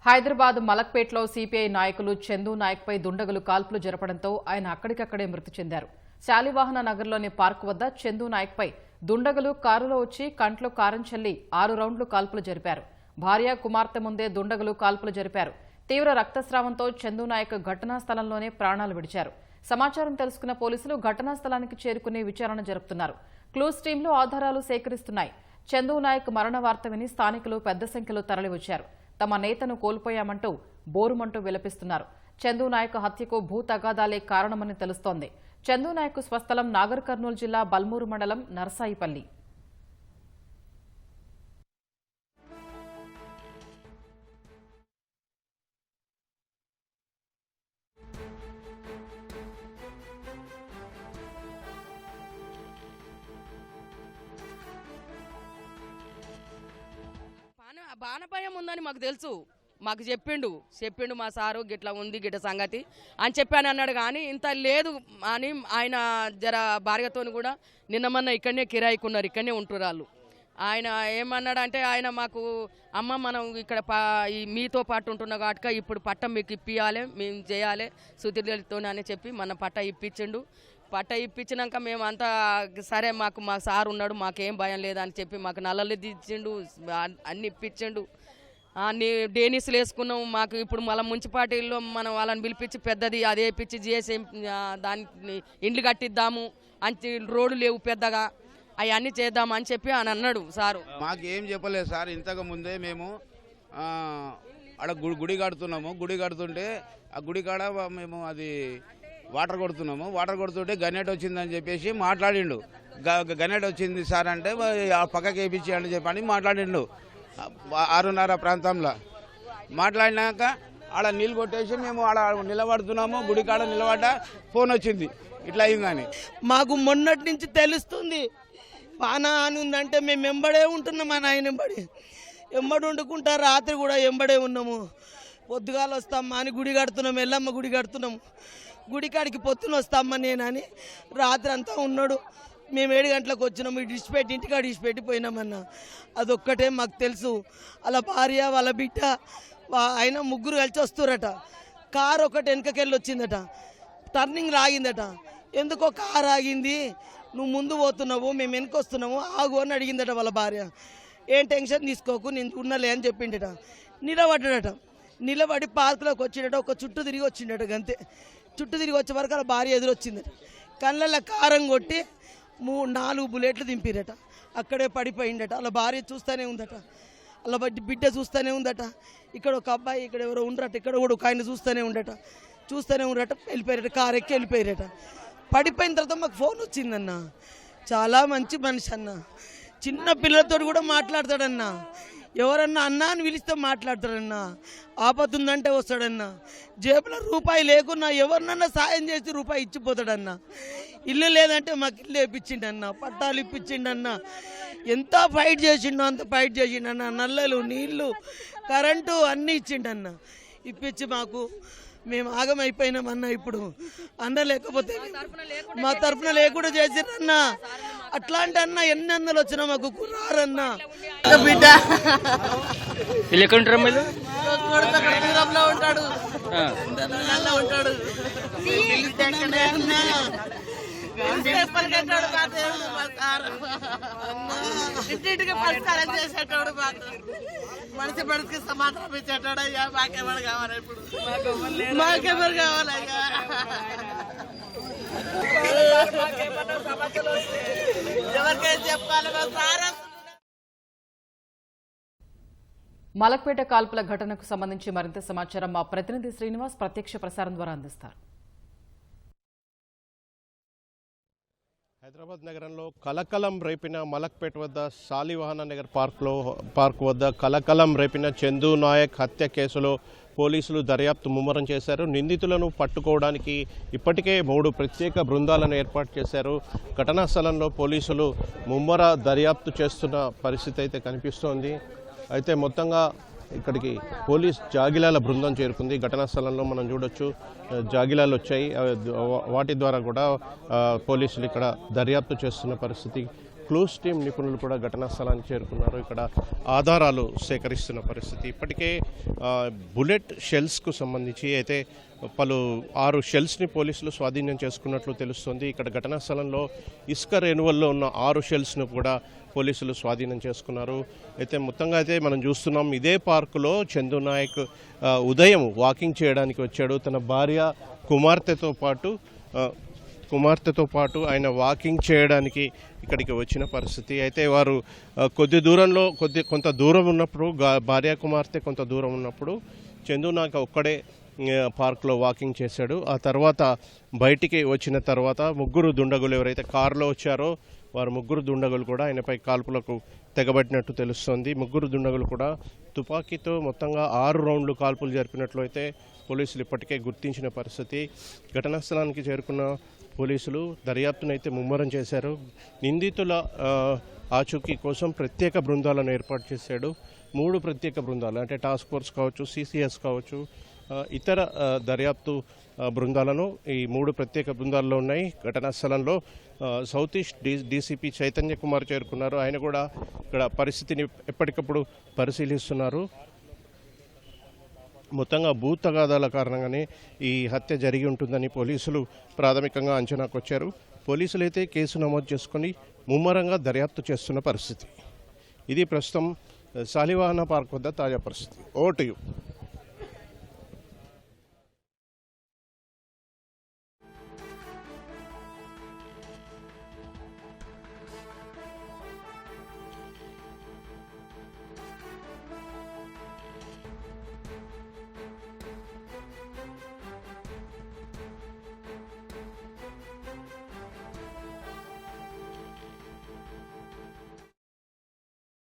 Hyderabad మలక్పేట్లో CPI నాయకులు చందు నాయక్పై దుండగులు కాల్పులు జరపడంతో ఆయన అక్కడికక్కడే మృతి చెందారు. శాలివాహన నగర్లోని పార్క్ వద్ద చందు నాయక్పై దుండగులు కారులో వచ్చి కంట్లో కారం చల్లి 6 రౌండ్లు కాల్పులు జరిపారు. భార్య కుమార్తె ముందే దుండగులు కాల్పులు జరిపారు. తీవ్ర రక్తస్రావంతో చందు నాయక్ ఘటనా స్థలంలోనే ప్రాణాలు విడిచారు. సమాచారం తెలుసుకున్న పోలీసులు ఘటనా స్థలానికి చేరుకుని విచారణ జరుపుతున్నారు. క్లూస్ టీంలు ఆధారాలు సేకరిస్తున్నాయి. చందు నాయక్ మరణ వార్త విని స్థానికులు పెద్ద సంఖ్యలో తరలివచ్చారు. తమ నేతను కోల్పోయామంటూ బోరుమంటూ విలపిస్తున్నారు. చందు నాయక్ హత్యకు భూ తగాదాలే కారణమని తెలుస్తోంది. చందు నాయక్ స్వస్థలం నాగర్ కర్నూలు జిల్లా బల్మూరు మండలం నర్సాయిపల్లి. బాణభయం ఉందని మాకు తెలుసు. మాకు చెప్పిండు మా సారు గిట్లా ఉంది గిట్ల సంగతి అని చెప్పాను అన్నాడు. కానీ ఇంత లేదు అని ఆయన జర భార్యతో కూడా నిన్నమన్నా ఇక్కడనే కిరాయికున్నారు, ఇక్కడనే ఉంటున్నారు వాళ్ళు. ఆయన ఏమన్నాడంటే ఆయన మాకు అమ్మ మనం ఇక్కడ మీతో పాటు ఉంటున్నా కాబట్టి ఇప్పుడు పట్టం మీకు ఇప్పియాలి, మేము చేయాలి సుతితో అని చెప్పి మన పట్ట ఇప్పించిండు. పట్ట ఇప్పించినాక మేము అంతా సరే మా సార్ ఉన్నాడు, మాకేం భయం లేదని చెప్పి మాకు నల్లలు దిచ్చిండు, అన్ని ఇప్పించిండు. అన్ని డేనిస్లు వేసుకున్నాం. మాకు ఇప్పుడు మళ్ళీ మున్సిపాలిటీలో మనం వాళ్ళని పిలిపించి పెద్దది అదే పిచ్చి చేసి దాన్ని ఇండ్లు కట్టిద్దాము అని, రోడ్డు లేవు పెద్దగా అవన్నీ చేద్దాము అని చెప్పి అని అన్నాడు సారు. మాకేం చెప్పలేదు సార్. ఇంతకు ముందే మేము ఆడ గుడి కడుతున్నాము. గుడి కడుతుంటే ఆ గుడి కాడ మేము అది వాటర్ కొడుతున్నాము. వాటర్ కొడుతుంటే గన్నెట్ వచ్చిందని చెప్పేసి మాట్లాడిండు. గన్నెట్ వచ్చింది సార్ అంటే ఆ పక్కకి వేయించేయండి చెప్పని మాట్లాడిండు. 6:30 ప్రాంతంలో మాట్లాడినాక ఆడ నీళ్ళు కొట్టేసి మేము ఆడ నిలబడుతున్నాము. గుడి కాడ నిలబడ్డా ఫోన్ వచ్చింది ఇట్లా అయిందని. మాకు మొన్నటి నుంచి తెలుస్తుంది వాన అని ఉందంటే మేము ఎంబడే ఉంటున్నాం. అని ఆయన ఎంబడి వండుకుంటా రాత్రి కూడా ఎంబడే ఉన్నాము. పొద్దుగాలు వస్తామా అని గుడి కడుతున్నాము, ఎల్లమ్మ గుడి కడుతున్నాము. గుడికాడికి పొద్దున వస్తామా నేనని రాత్రి అంతా ఉన్నాడు. మేము 7 గంటలకు వచ్చినాము. ఇడిచిపెట్టి ఇంటికాడ ఇడిచిపెట్టి పోయినామన్నా. అదొక్కటే మాకు తెలుసు. వాళ్ళ భార్య వాళ్ళ బిడ్డ ఆయన ముగ్గురు కలిసి వస్తురట. కారు ఒకటి వెనకకెళ్ళి వచ్చిందట, టర్నింగ్ ఆగిందట. ఎందుకో కారు ఆగింది, నువ్వు ముందు పోతున్నావు మేము వెనక వస్తున్నాము ఆగు అని అడిగిందట వాళ్ళ భార్య. ఏం టెన్షన్ తీసుకోకు నేను ఉన్నలే అని చెప్పిండట. నిలబడ్డాడట. నిలబడి పార్కులోకి వచ్చిండట. ఒక చుట్టూ తిరిగి వచ్చిండట. గంతే చుట్టూ తిరిగి వచ్చే వరకు వాళ్ళ భార్య ఎదురొచ్చిందట. కళ్ళల్లో కారం కొట్టి 4 బుల్లెట్లు దింపిరట. అక్కడే పడిపోయిందట. వాళ్ళ భార్య చూస్తూనే ఉందట, వాళ్ళ బిడ్డ చూస్తూనే ఉందట. ఇక్కడ ఒక అబ్బాయి ఇక్కడ ఎవరో ఉండరట, ఇక్కడ కూడా ఒక ఆయన చూస్తూనే ఉండట. వెళ్ళిపోయారట. కారు ఎక్కి వెళ్ళిపోయారట. పడిపోయిన తర్వాత మాకు ఫోన్ వచ్చిందన్న. చాలా మంచి మనిషి అన్న. చిన్న పిల్లలతో కూడా మాట్లాడతాడన్న. ఎవరన్నా అన్నా అని పిలిస్తే మాట్లాడతాడన్నా. ఆపతుందంటే వస్తాడన్నా. జేబులో రూపాయి లేకున్నా ఎవరినన్నా సాయం చేసి రూపాయి ఇచ్చిపోతాడన్నా. ఇల్లు లేదంటే మాకు ఇల్లు వేయించిండన్న, పట్టాలు ఇప్పించిండన్న. ఎంత ఫైట్ చేసిండో అంత ఫైట్ చేసిండన్న. నల్లలు నీళ్లు కరెంటు అన్నీ ఇచ్చిండన్న. ఇప్పించి మాకు మేము ఆగమైపోయినామన్న. ఇప్పుడు అన్న లేకపోతే మా తరఫున లేకుండా చేసిరన్న. అట్లాంటి అన్న ఎన్ని అన్నలు వచ్చినా మాకు కుర్రారన్న. బిడ్డ ఉంటాడు, ఉంటాడు. ఇంటింటికి పరిష్కారం చేసేటోడు, మనిషి మనిషికి సమాధానం ఇచ్చేటోడు. అయ్యా మాకెవరు కావాలి? ఇప్పుడు మాకెవరు కావాలయ్యా? ఎవరికైనా చెప్పాలి. మలక్పేట కాల్పుల ఘటనకు సంబంధించి మరింత సమాచారం మా ప్రతినిధి శ్రీనివాస్ ప్రత్యక్ష ప్రసారం ద్వారా అందిస్తారు. హైదరాబాద్ నగరంలో కలకలం రేపిన మలక్పేట వద్ద శాలివాహన నగర్ పార్క్ వద్ద కలకలం రేపిన చందు నాయక్ హత్య కేసులో పోలీసులు దర్యాప్తు ముమ్మరం చేశారు. నిందితులను పట్టుకోవడానికి ఇప్పటికే 3 ప్రత్యేక బృందాలను ఏర్పాటు చేశారు. ఘటనా స్థలంలో పోలీసులు ముమ్మర దర్యాప్తు చేస్తున్న పరిస్థితి అయితే కనిపిస్తోంది. అయితే మొత్తంగా ఇక్కడికి పోలీస్ జాగిలాల బృందం చేరుకుంది. ఘటనా స్థలంలో మనం చూడొచ్చు జాగిలాలు వచ్చాయి. వాటి ద్వారా కూడా పోలీసులు ఇక్కడ దర్యాప్తు చేస్తున్న పరిస్థితి క్లూస్ టీం నిపుణులు కూడా ఘటనా స్థలానికి చేరుకున్నారు. ఇక్కడ ఆధారాలు సేకరిస్తున్న పరిస్థితి. ఇప్పటికే బుల్లెట్ షెల్స్కు సంబంధించి అయితే 6 షెల్స్ని పోలీసులు స్వాధీనం చేసుకున్నట్లు తెలుస్తుంది. ఇక్కడ ఘటనా స్థలంలో ఇసుక రేణువల్లో ఉన్న 6 షెల్స్ను కూడా పోలీసులు స్వాధీనం చేసుకున్నారు. అయితే మొత్తంగా అయితే మనం చూస్తున్నాం, ఇదే పార్కులో చందు నాయక్ ఉదయం వాకింగ్ చేయడానికి వచ్చాడు. తన భార్య కుమార్తెతో పాటు ఆయన వాకింగ్ చేయడానికి ఇక్కడికి వచ్చిన పరిస్థితి. అయితే వారు కొంత దూరం ఉన్నప్పుడు, భార్య కుమార్తె కొంత దూరం ఉన్నప్పుడు చందు నాయక్ ఒక్కడే పార్క్లో వాకింగ్ చేశాడు. ఆ తర్వాత బయటికి వచ్చిన తర్వాత 3 దుండగులు ఎవరైతే కారులో వచ్చారో వారు 3 దుండగులు కూడా ఆయనపై కాల్పులకు తెగబడినట్టు తెలుస్తోంది. 3 దుండగులు కూడా తుపాకీతో మొత్తంగా 6 రౌండ్లు కాల్పులు జరిపినట్లు అయితే పోలీసులు ఇప్పటికే గుర్తించిన పరిస్థితి. ఘటనా స్థలానికి చేరుకున్న పోలీసులు దర్యాప్తునైతే ముమ్మరం చేశారు. నిందితుల ఆచూకీ కోసం ప్రత్యేక బృందాలను ఏర్పాటు చేశాడు. 3 ప్రత్యేక బృందాలు అంటే టాస్క్ ఫోర్స్ కావచ్చు, సిసిఎస్ కావచ్చు, ఇతర దర్యాప్తు బృందాలను ఈ 3 ప్రత్యేక బృందాల్లో ఉన్నాయి. ఘటనా స్థలంలో south east DCP Chaitanya Kumar చేరుకున్నారు. ఆయన కూడా ఇక్కడ పరిస్థితిని ఎప్పటికప్పుడు పరిశీలిస్తున్నారు. మొత్తంగా భూ తగాదాల కారణంగానే ఈ హత్య జరిగి ఉంటుందని పోలీసులు ప్రాథమికంగా అంచనాకు వచ్చారు. పోలీసులు అయితే కేసు నమోదు చేసుకొని ముమ్మరంగా దర్యాప్తు చేస్తున్న పరిస్థితి. ఇది ప్రస్తుతం శాలివాహన పార్క్ వద్ద తాజా పరిస్థితి. ఓటు